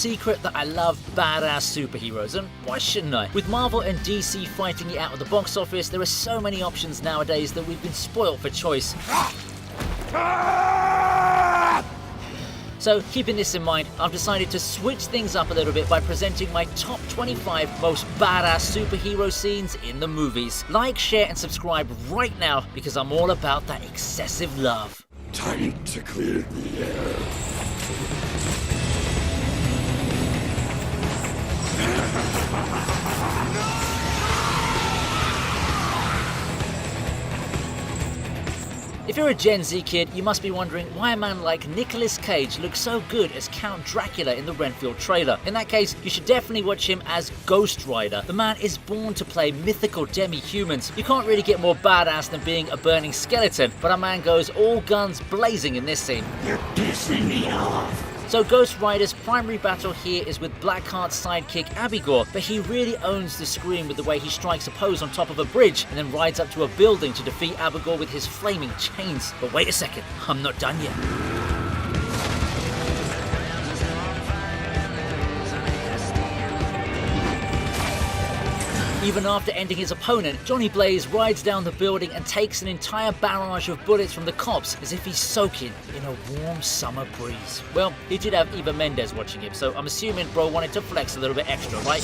secret that I love badass superheroes, and why shouldn't I? With Marvel and DC fighting it out at the box office, there are so many options nowadays that we've been spoiled for choice. So, keeping this in mind, I've decided to switch things up a little bit by presenting my top 25 most badass superhero scenes in the movies. Like, share, and subscribe right now because I'm all about that excessive love. Time to clear the air. If you're a Gen Z kid, you must be wondering why a man like Nicolas Cage looks so good as Count Dracula in the Renfield trailer. In that case, you should definitely watch him as Ghost Rider. The man is born to play mythical demi-humans. You can't really get more badass than being a burning skeleton, but our man goes all guns blazing in this scene. You're pissing me off. So Ghost Rider's primary battle here is with Blackheart's sidekick Abigor, but he really owns the screen with the way he strikes a pose on top of a bridge and then rides up to a building to defeat Abigor with his flaming chains. But wait a second, I'm not done yet. Even after ending his opponent, Johnny Blaze rides down the building and takes an entire barrage of bullets from the cops as if he's soaking in a warm summer breeze. Well, he did have Eva Mendes watching him, so I'm assuming bro wanted to flex a little bit extra, right?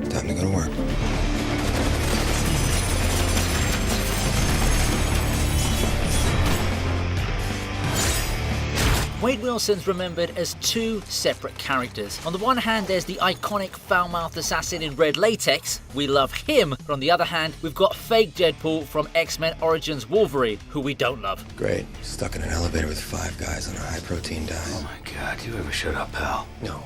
Time to go to work. Wade Wilson's remembered as two separate characters. On the one hand, there's the iconic foul-mouthed assassin in red latex. We love him. But on the other hand, we've got fake Deadpool from X-Men Origins Wolverine, who we don't love. Great. Stuck in an elevator with 5 guys on a high-protein diet. Oh my god, you ever shut up, pal? No,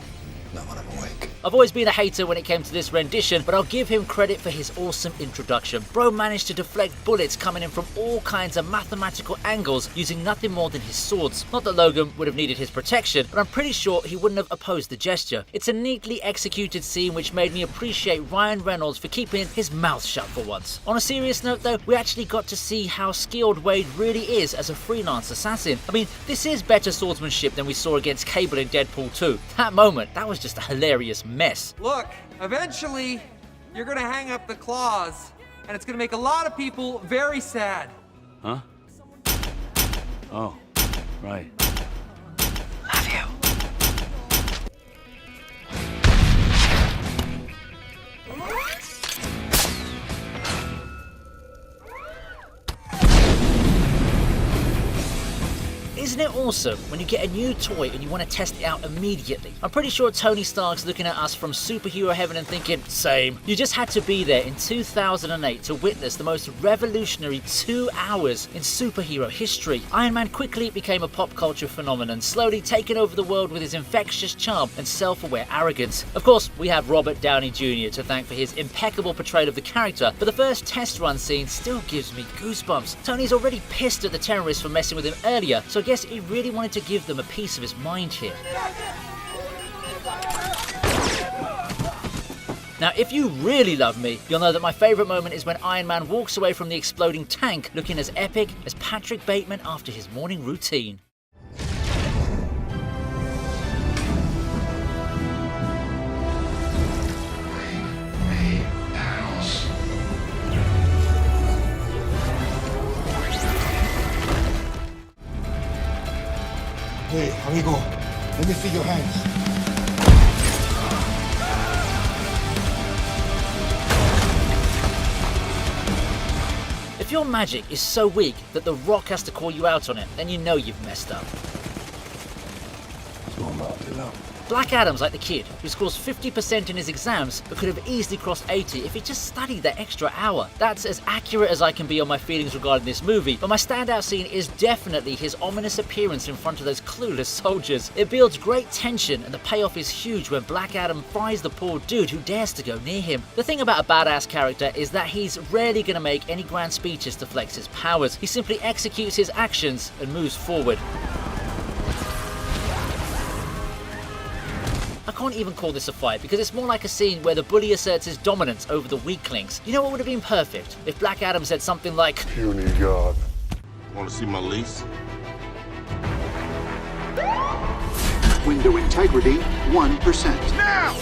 not when I'm awake. I've always been a hater when it came to this rendition, but I'll give him credit for his awesome introduction. Bro managed to deflect bullets coming in from all kinds of mathematical angles using nothing more than his swords. Not that Logan would have needed his protection, but I'm pretty sure he wouldn't have opposed the gesture. It's a neatly executed scene which made me appreciate Ryan Reynolds for keeping his mouth shut for once. On a serious note though, we actually got to see how skilled Wade really is as a freelance assassin. I mean, this is better swordsmanship than we saw against Cable in Deadpool 2. That moment, that was just a hilarious mess. Look, eventually, you're gonna hang up the claws, and it's gonna make a lot of people very sad. Huh? Oh, right. Love you. Isn't it awesome when you get a new toy and you want to test it out immediately? I'm pretty sure Tony Stark's looking at us from superhero heaven and thinking, same. You just had to be there in 2008 to witness the most revolutionary 2 hours in superhero history. Iron Man quickly became a pop culture phenomenon, slowly taking over the world with his infectious charm and self-aware arrogance. Of course, we have Robert Downey Jr. to thank for his impeccable portrayal of the character, but the first test run scene still gives me goosebumps. Tony's already pissed at the terrorists for messing with him earlier, so I guess he really wanted to give them a piece of his mind here. Now, if you really love me, you'll know that my favourite moment is when Iron Man walks away from the exploding tank looking as epic as Patrick Bateman after his morning routine. Hey, amigo, let me see your hands. If your magic is so weak that The Rock has to call you out on it, then you know you've messed up. Black Adam's like the kid who scores 50% in his exams but could have easily crossed 80 if he just studied that extra hour. That's as accurate as I can be on my feelings regarding this movie, but my standout scene is definitely his ominous appearance in front of those clueless soldiers. It builds great tension and the payoff is huge when Black Adam fries the poor dude who dares to go near him. The thing about a badass character is that he's rarely going to make any grand speeches to flex his powers. He simply executes his actions and moves forward. can't even call this a fight because it's more like a scene where the bully asserts his dominance over the weaklings. You know what would have been perfect? If Black Adam said something like, Puny God. Want to see my lease? Window integrity, 1%. Now!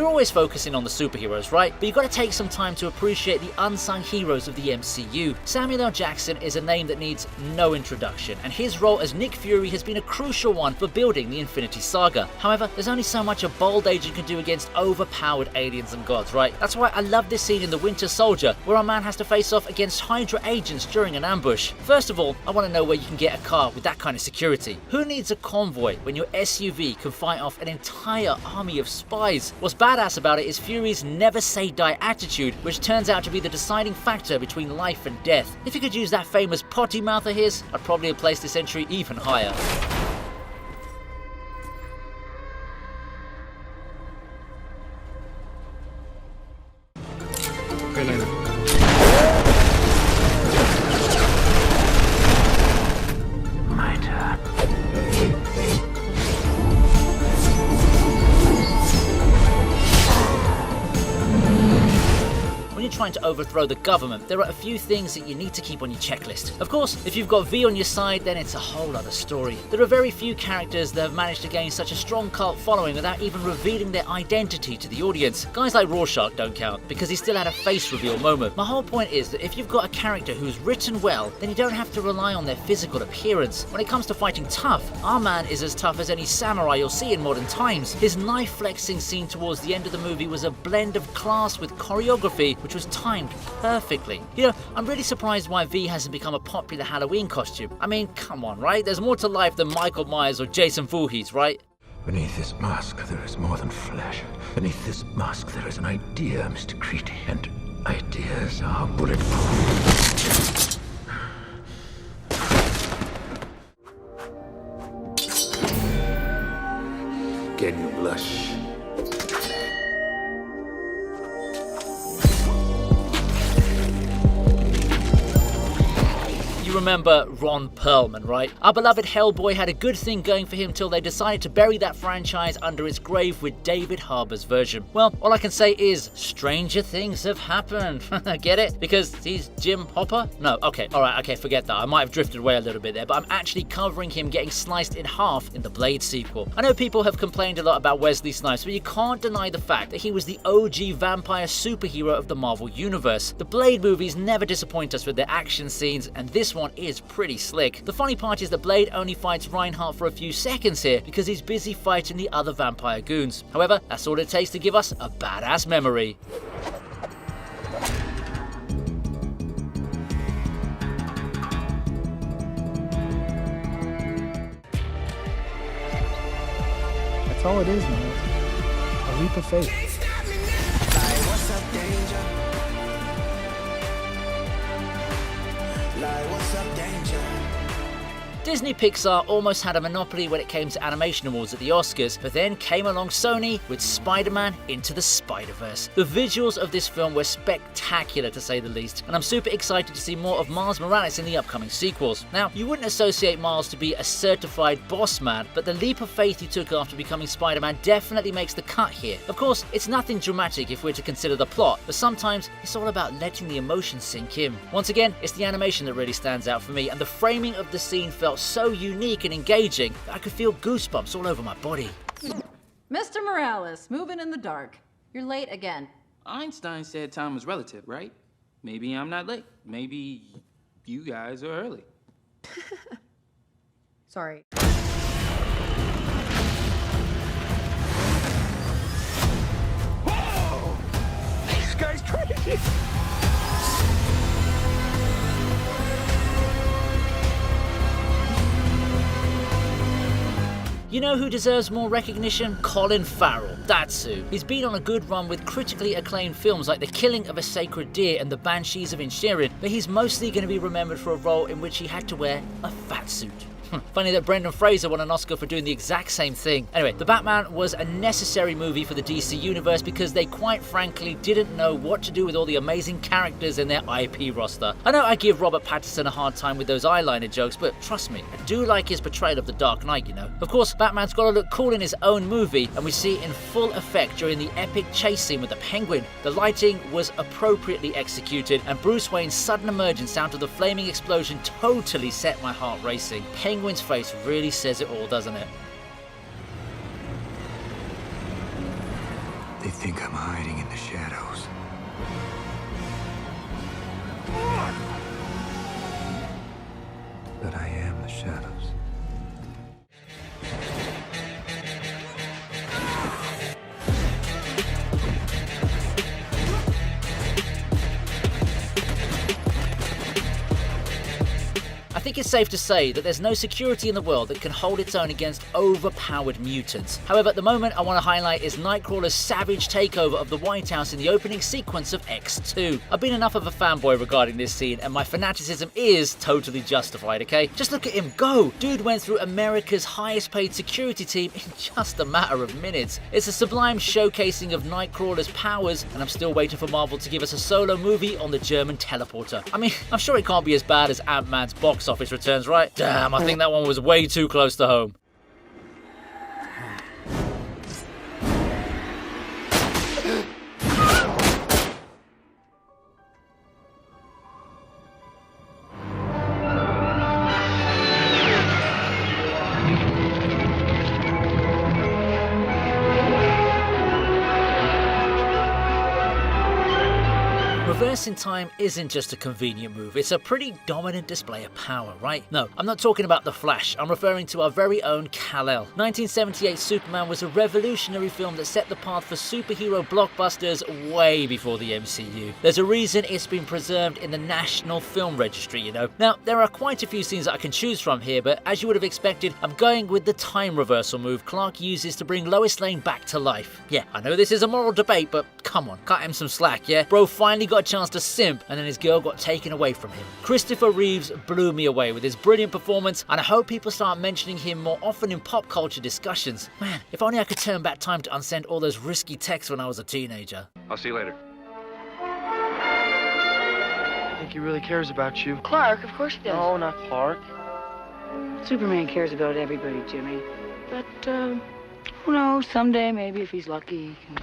we're always focusing on the superheroes, right? But you've got to take some time to appreciate the unsung heroes of the MCU. Samuel L. Jackson is a name that needs no introduction, and his role as Nick Fury has been a crucial one for building the Infinity Saga. However, there's only so much a bold agent can do against overpowered aliens and gods, right? That's why I love this scene in The Winter Soldier, where our man has to face off against Hydra agents during an ambush. First of all, I want to know where you can get a car with that kind of security. Who needs a convoy when your SUV can fight off an entire army of spies? What's badass about it is Fury's never say die attitude, which turns out to be the deciding factor between life and death. If he could use that famous potty mouth of his, I'd probably have placed this entry even higher. My turn. When you're trying to overthrow the government, there are a few things that you need to keep on your checklist. Of course, if you've got V on your side, then it's a whole other story. There are very few characters that have managed to gain such a strong cult following without even revealing their identity to the audience. Guys like Rorschach don't count, because he still had a face reveal moment. My whole point is that if you've got a character who's written well, then you don't have to rely on their physical appearance. When it comes to fighting tough, our man is as tough as any samurai you'll see in modern times. His knife flexing scene towards the end of the movie was a blend of class with choreography, which was timed perfectly. You know, I'm really surprised why V hasn't become a popular Halloween costume. I mean, come on, right? There's more to life than Michael Myers or Jason Voorhees, right? Beneath this mask, there is more than flesh. Beneath this mask, there is an idea, Mr. Creedy. And ideas are bulletproof. Can you blush? You remember Ron Perlman, right? Our beloved Hellboy had a good thing going for him till they decided to bury that franchise under its grave with David Harbour's version. Well, all I can say is, stranger things have happened. Get it? Because he's Jim Hopper? No, okay, alright, okay, forget that. I might have drifted away a little bit there, but I'm actually covering him getting sliced in half in the Blade sequel. I know people have complained a lot about Wesley Snipes, but you can't deny the fact that he was the OG vampire superhero of the Marvel Universe. The Blade movies never disappoint us with their action scenes, and this one is pretty slick. The funny part is that Blade only fights Reinhardt for a few seconds here because he's busy fighting the other vampire goons. However, that's all it takes to give us a badass memory. That's all it is, man. A leap of faith. Disney Pixar almost had a monopoly when it came to animation awards at the Oscars, but then came along Sony with Spider-Man Into the Spider-Verse. The visuals of this film were spectacular to say the least, and I'm super excited to see more of Miles Morales in the upcoming sequels. Now, you wouldn't associate Miles to be a certified boss man, but the leap of faith he took after becoming Spider-Man definitely makes the cut here. Of course, it's nothing dramatic if we're to consider the plot, but sometimes it's all about letting the emotions sink in. Once again, it's the animation that really stands out for me, and the framing of the scene felt so unique and engaging that I could feel goosebumps all over my body. Mr. Morales, moving in the dark. You're late again. Einstein said time was relative, right? Maybe I'm not late. Maybe you guys are early. Sorry. Whoa! This guy's crazy! You know who deserves more recognition? Colin Farrell. That's who. He's been on a good run with critically acclaimed films like The Killing of a Sacred Deer and The Banshees of Inisherin, but he's mostly going to be remembered for a role in which he had to wear a fat suit. Funny that Brendan Fraser won an Oscar for doing the exact same thing. Anyway, The Batman was a necessary movie for the DC Universe because they quite frankly didn't know what to do with all the amazing characters in their IP roster. I know I give Robert Pattinson a hard time with those eyeliner jokes, but trust me, I do like his portrayal of the Dark Knight, you know. Of course, Batman's got to look cool in his own movie, and we see it in full effect during the epic chase scene with the Penguin. The lighting was appropriately executed, and Bruce Wayne's sudden emergence out of the flaming explosion totally set my heart racing. Penguin's face really says it all, doesn't it? They think I'm hiding in the shadows. But I am the shadows. I think it's safe to say that there's no security in the world that can hold its own against overpowered mutants. However, the moment I want to highlight is Nightcrawler's savage takeover of the White House in the opening sequence of X2. I've been enough of a fanboy regarding this scene, and my fanaticism is totally justified, okay? Just look at him go! Dude went through America's highest paid security team in just a matter of minutes. It's a sublime showcasing of Nightcrawler's powers, and I'm still waiting for Marvel to give us a solo movie on the German teleporter. I mean, I'm sure it can't be as bad as Ant-Man's box office returns, right? Damn, I think that one was way too close to home. Reversing time isn't just a convenient move, it's a pretty dominant display of power, right? No, I'm not talking about The Flash, I'm referring to our very own Kal-El. 1978 Superman was a revolutionary film that set the path for superhero blockbusters way before the MCU. There's a reason it's been preserved in the National Film Registry, you know. Now, there are quite a few scenes that I can choose from here, but as you would have expected, I'm going with the time reversal move Clark uses to bring Lois Lane back to life. Yeah, I know this is a moral debate, but come on, cut him some slack, yeah? Bro finally got a chance to simp, and then his girl got taken away from him. Christopher Reeves blew me away with his brilliant performance, and I hope people start mentioning him more often in pop culture discussions. Man, if only I could turn back time to unsend all those risky texts when I was a teenager. I'll see you later. I think he really cares about you. Clark, of course he does. No, not Clark. Superman cares about everybody, Jimmy. But, who knows, someday, maybe if he's lucky, he can...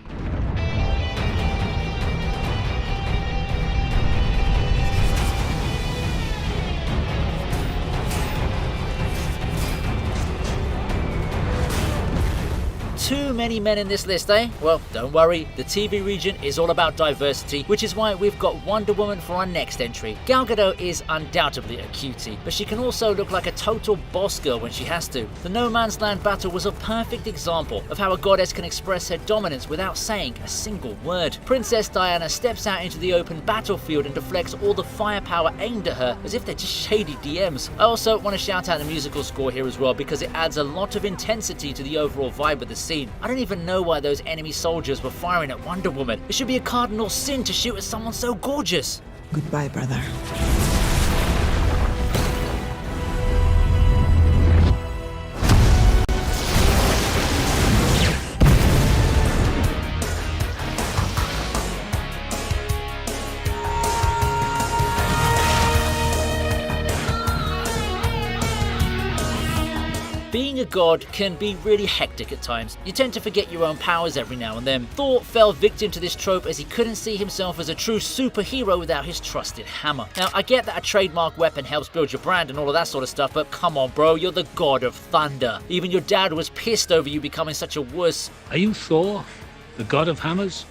Too many men in this list, eh? Well, don't worry, the TV region is all about diversity, which is why we've got Wonder Woman for our next entry. Gal Gadot is undoubtedly a cutie, but she can also look like a total boss girl when she has to. The No Man's Land battle was a perfect example of how a goddess can express her dominance without saying a single word. Princess Diana steps out into the open battlefield and deflects all the firepower aimed at her as if they're just shady DMs. I also want to shout out the musical score here as well because it adds a lot of intensity to the overall vibe of the scene. I don't even know why those enemy soldiers were firing at Wonder Woman. It should be a cardinal sin to shoot at someone so gorgeous. Goodbye, brother. Being a god can be really hectic at times. You tend to forget your own powers every now and then. Thor fell victim to this trope as he couldn't see himself as a true superhero without his trusted hammer. Now, I get that a trademark weapon helps build your brand and all of that sort of stuff, but come on bro, you're the god of thunder. Even your dad was pissed over you becoming such a wuss. Are you Thor, the god of hammers?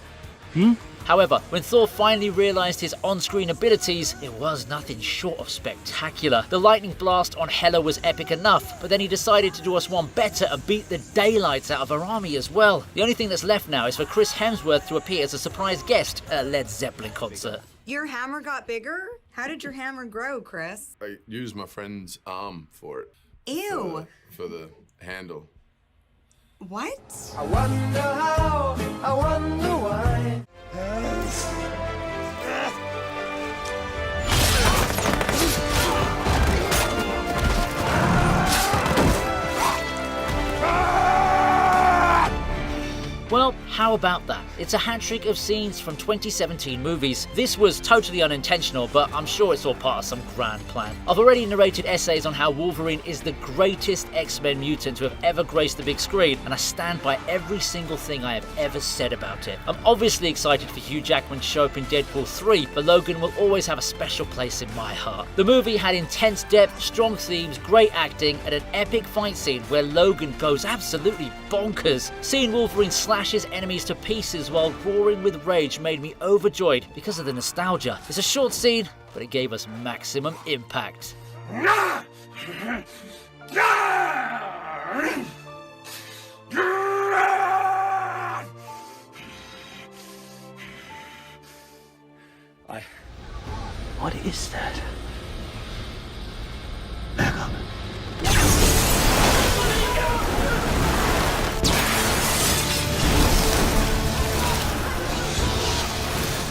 However, when Thor finally realized his on-screen abilities, it was nothing short of spectacular. The lightning blast on Hela was epic enough, but then he decided to do us one better and beat the daylights out of her army as well. The only thing that's left now is for Chris Hemsworth to appear as a surprise guest at a Led Zeppelin concert. Your hammer got bigger? How did your hammer grow, Chris? I used my friend's arm for it. Ew. For the handle. What? I wonder how, I wonder why. Well, how about that? It's a hat-trick of scenes from 2017 movies. This was totally unintentional, but I'm sure it's all part of some grand plan. I've already narrated essays on how Wolverine is the greatest X-Men mutant to have ever graced the big screen, and I stand by every single thing I have ever said about it. I'm obviously excited for Hugh Jackman to show up in Deadpool 3, but Logan will always have a special place in my heart. The movie had intense depth, strong themes, great acting, and an epic fight scene where Logan goes absolutely bonkers. Seeing Wolverine slash his enemies to pieces while roaring with rage made me overjoyed because of the nostalgia. It's a short scene, but it gave us maximum impact. What is that?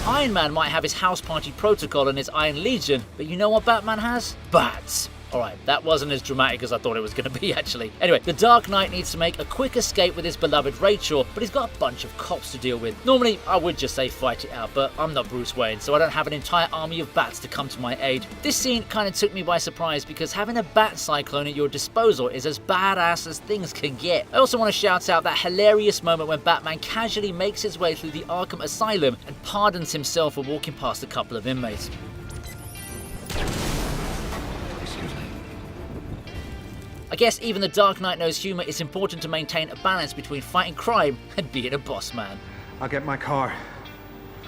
Iron Man might have his house party protocol and his Iron Legion, but you know what Batman has? Bats. Alright, that wasn't as dramatic as I thought it was going to be actually. Anyway, the Dark Knight needs to make a quick escape with his beloved Rachel, but he's got a bunch of cops to deal with. Normally, I would just say fight it out, but I'm not Bruce Wayne, so I don't have an entire army of bats to come to my aid. This scene kind of took me by surprise because having a bat cyclone at your disposal is as badass as things can get. I also want to shout out that hilarious moment when Batman casually makes his way through the Arkham Asylum and pardons himself for walking past a couple of inmates. I guess even the Dark Knight knows humor is important to maintain a balance between fighting crime and being a boss man. I'll get my car.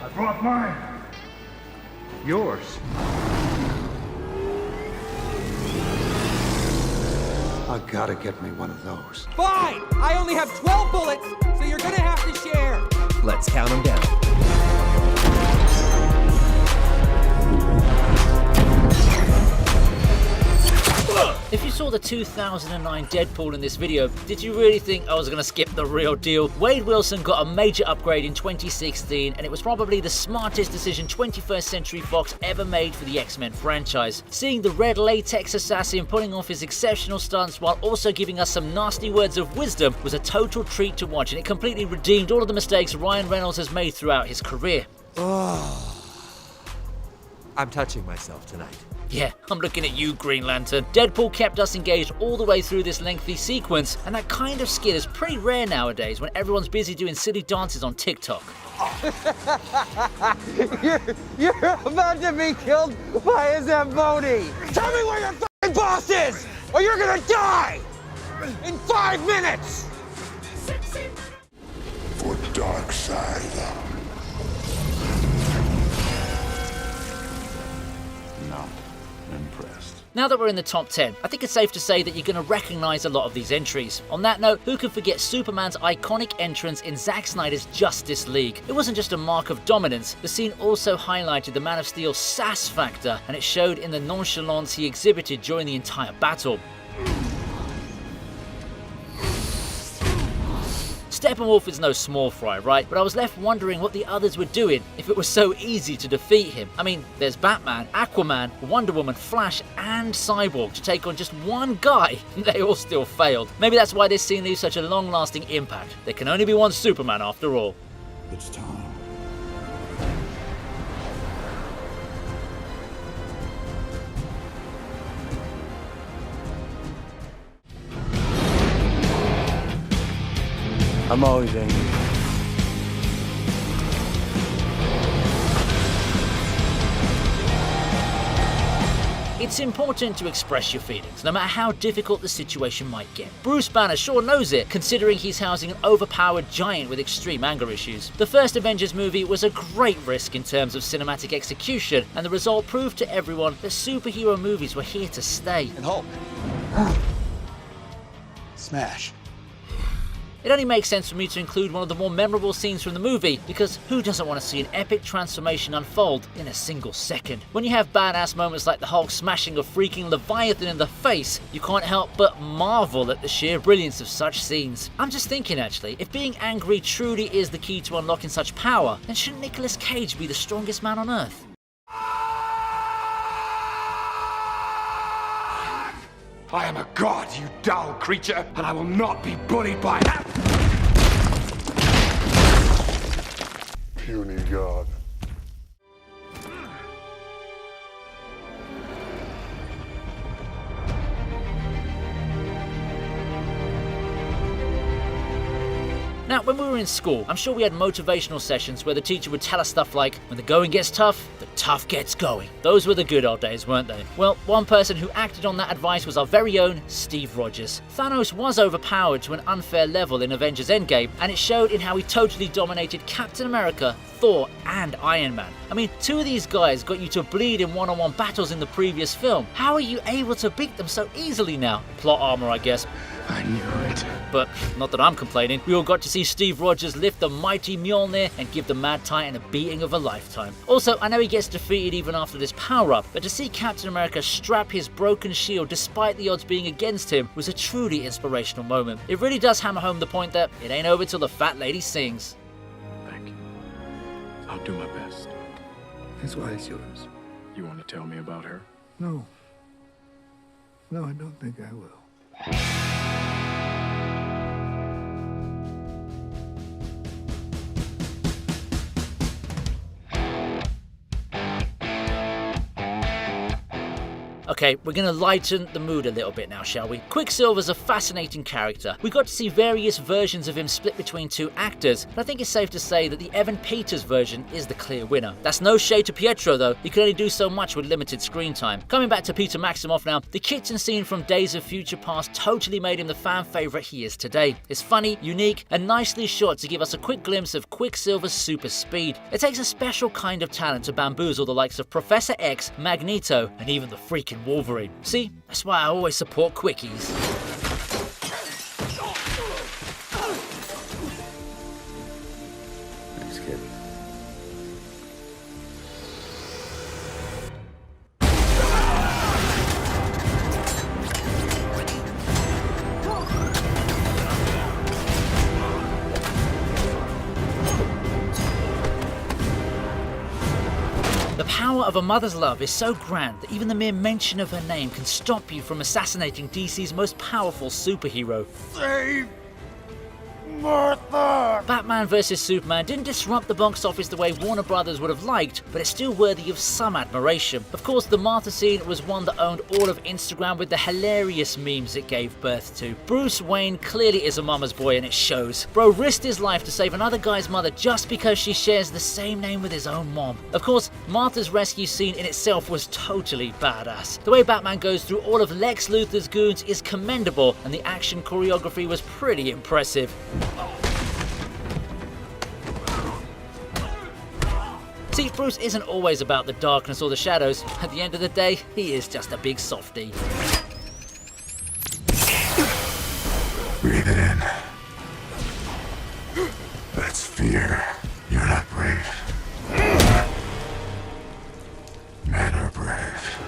I brought mine. Yours. I gotta get me one of those. Fine! I only have 12 bullets, so you're gonna have to share. Let's count them down. If you saw the 2009 Deadpool in this video, did you really think I was going to skip the real deal? Wade Wilson got a major upgrade in 2016, and it was probably the smartest decision 21st Century Fox ever made for the X-Men franchise. Seeing the red latex assassin pulling off his exceptional stunts while also giving us some nasty words of wisdom was a total treat to watch, and it completely redeemed all of the mistakes Ryan Reynolds has made throughout his career. Oh, I'm touching myself tonight. Yeah, I'm looking at you, Green Lantern. Deadpool kept us engaged all the way through this lengthy sequence, and that kind of skill is pretty rare nowadays when everyone's busy doing silly dances on TikTok. You're about to be killed by a Zamboni! Tell me where your fucking boss is, or you're gonna die! In 5 minutes! For Darkseid. Impressed. Now that we're in the top 10, I think it's safe to say that you're going to recognize a lot of these entries. On that note, who can forget Superman's iconic entrance in Zack Snyder's Justice League? It wasn't just a mark of dominance, the scene also highlighted the Man of Steel's sass factor, and it showed in the nonchalance he exhibited during the entire battle. Steppenwolf is no small fry, right? But I was left wondering what the others were doing if it was so easy to defeat him. I mean, there's Batman, Aquaman, Wonder Woman, Flash, and Cyborg to take on just one guy. They all still failed. Maybe that's why this scene leaves such a long-lasting impact. There can only be one Superman after all. It's time. I'm always angry. It's important to express your feelings, no matter how difficult the situation might get. Bruce Banner sure knows it, considering he's housing an overpowered giant with extreme anger issues. The first Avengers movie was a great risk in terms of cinematic execution, and the result proved to everyone that superhero movies were here to stay. And Hulk. Smash. It only makes sense for me to include one of the more memorable scenes from the movie, because who doesn't want to see an epic transformation unfold in a single second? When you have badass moments like the Hulk smashing a freaking Leviathan in the face, you can't help but marvel at the sheer brilliance of such scenes. I'm just thinking actually, if being angry truly is the key to unlocking such power, then shouldn't Nicolas Cage be the strongest man on Earth? I am a god, you dull creature, and I will not be bullied by that. puny god. Now, when we were in school, I'm sure we had motivational sessions where the teacher would tell us stuff like, when the going gets tough, the tough gets going. Those were the good old days, weren't they? Well, one person who acted on that advice was our very own Steve Rogers. Thanos was overpowered to an unfair level in Avengers Endgame, and it showed in how he totally dominated Captain America, Thor, and Iron Man. I mean, two of these guys got you to bleed in one-on-one battles in the previous film. How are you able to beat them so easily now? Plot armor, I guess. I knew it. But not that I'm complaining. We all got to see Steve Rogers lift the mighty Mjolnir and give the Mad Titan a beating of a lifetime. Also, I know he gets defeated even after this power-up, but to see Captain America strap his broken shield despite the odds being against him was a truly inspirational moment. It really does hammer home the point that it ain't over till the fat lady sings. Thank you. I'll do my best. His wife's yours. You want to tell me about her? No. No, I don't think I will. Okay, we're gonna lighten the mood a little bit now, shall we? Quicksilver's a fascinating character. We got to see various versions of him split between two actors, but I think it's safe to say that the Evan Peters version is the clear winner. That's no shade to Pietro though, he could only do so much with limited screen time. Coming back to Peter Maximoff now, the kitchen scene from Days of Future Past totally made him the fan favourite he is today. It's funny, unique, and nicely shot to give us a quick glimpse of Quicksilver's super speed. It takes a special kind of talent to bamboozle the likes of Professor X, Magneto, and even the freaking Wolverine. See, that's why I always support quickies. Thanks, kid. The power of a mother's love is so grand that even the mere mention of her name can stop you from assassinating DC's most powerful superhero. Save Martha! Batman vs Superman didn't disrupt the box office the way Warner Brothers would have liked, but it's still worthy of some admiration. Of course, the Martha scene was one that owned all of Instagram with the hilarious memes it gave birth to. Bruce Wayne clearly is a mama's boy and it shows. Bro risked his life to save another guy's mother just because she shares the same name with his own mom. Of course, Martha's rescue scene in itself was totally badass. The way Batman goes through all of Lex Luthor's goons is commendable, and the action choreography was pretty impressive. See, Bruce isn't always about the darkness or the shadows. At the end of the day, he is just a big softie. Breathe it in. That's fear. You're not brave. Men are brave.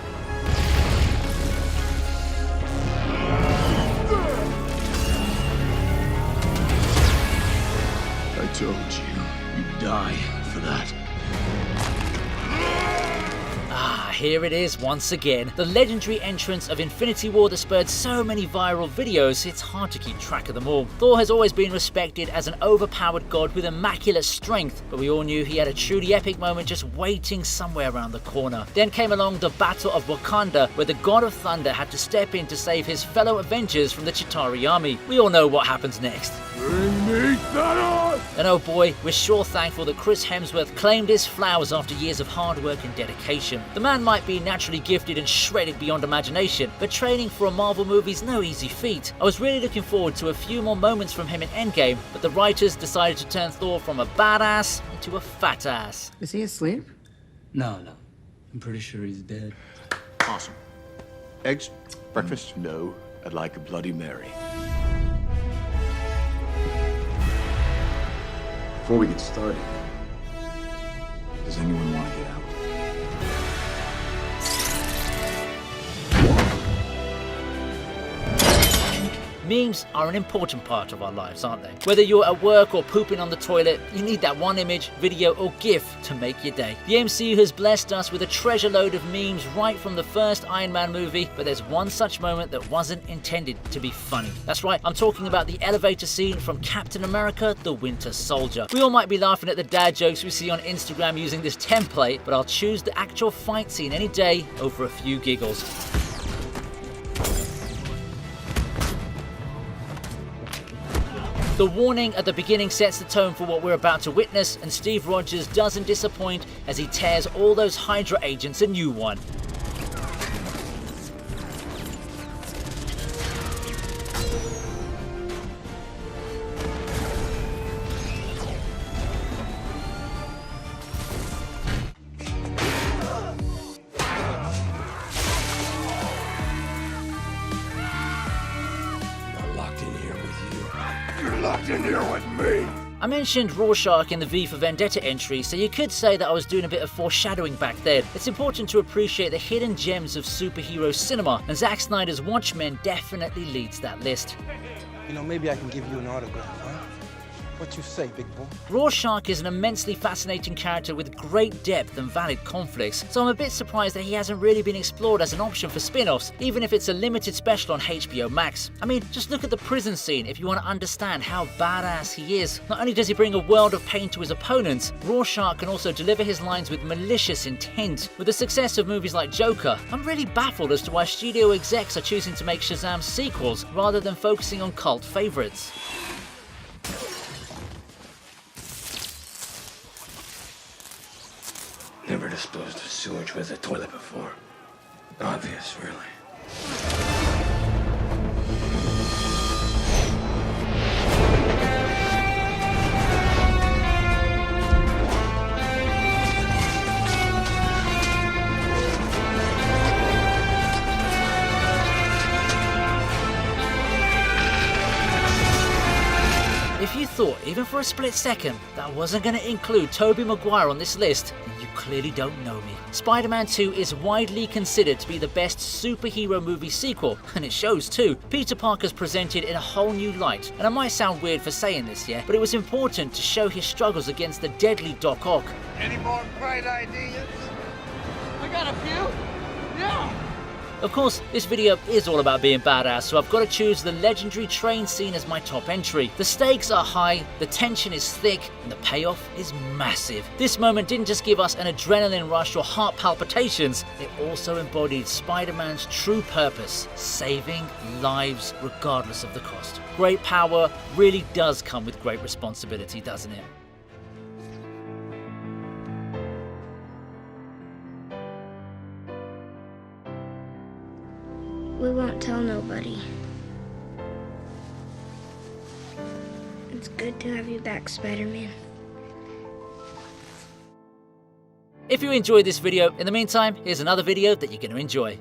I told you, you'd die for that. Ah, here it is once again. The legendary entrance of Infinity War that spurred so many viral videos, it's hard to keep track of them all. Thor has always been respected as an overpowered god with immaculate strength, but we all knew he had a truly epic moment just waiting somewhere around the corner. Then came along the Battle of Wakanda, where the God of Thunder had to step in to save his fellow Avengers from the Chitauri army. We all know what happens next. Bring me Thanos! And oh boy, we're sure thankful that Chris Hemsworth claimed his flowers after years of hard work and dedication. The man might be naturally gifted and shredded beyond imagination, but training for a Marvel movie's no easy feat. I was really looking forward to a few more moments from him in Endgame, but the writers decided to turn Thor from a badass into a fat ass. Is he asleep? No. I'm pretty sure he's dead. Awesome. Eggs? Breakfast? No. I'd like a Bloody Mary. Before we get started, does anyone want to get out? Memes are an important part of our lives, aren't they? Whether you're at work or pooping on the toilet, you need that one image, video or GIF to make your day. The MCU has blessed us with a treasure load of memes right from the first Iron Man movie, but there's one such moment that wasn't intended to be funny. That's right, I'm talking about the elevator scene from Captain America: The Winter Soldier. We all might be laughing at the dad jokes we see on Instagram using this template, but I'll choose the actual fight scene any day over a few giggles. The warning at the beginning sets the tone for what we're about to witness, and Steve Rogers doesn't disappoint as he tears all those Hydra agents a new one. I mentioned Rorschach in the V for Vendetta entry, so you could say that I was doing a bit of foreshadowing back then. It's important to appreciate the hidden gems of superhero cinema, and Zack Snyder's Watchmen definitely leads that list. You know, maybe I can give you an autograph, huh? What you say, big boy? Rorschach is an immensely fascinating character with great depth and valid conflicts, so I'm a bit surprised that he hasn't really been explored as an option for spin-offs, even if it's a limited special on HBO Max. I mean, just look at the prison scene if you want to understand how badass he is. Not only does he bring a world of pain to his opponents, Rorschach can also deliver his lines with malicious intent. With the success of movies like Joker, I'm really baffled as to why studio execs are choosing to make Shazam sequels rather than focusing on cult favorites. Never disposed of sewage with a toilet before. Obvious, really. If you thought, even for a split second, that I wasn't going to include Tobey Maguire on this list, then you clearly don't know me. Spider-Man 2 is widely considered to be the best superhero movie sequel, and it shows too. Peter Parker's presented in a whole new light, and I might sound weird for saying this, yeah, but it was important to show his struggles against the deadly Doc Ock. Any more bright ideas? I got a few. Yeah. Of course, this video is all about being badass, so I've got to choose the legendary train scene as my top entry. The stakes are high, the tension is thick, and the payoff is massive. This moment didn't just give us an adrenaline rush or heart palpitations, it also embodied Spider-Man's true purpose, saving lives regardless of the cost. Great power really does come with great responsibility, doesn't it? We won't tell nobody. It's good to have you back, Spider-Man. If you enjoyed this video, in the meantime, here's another video that you're going to enjoy.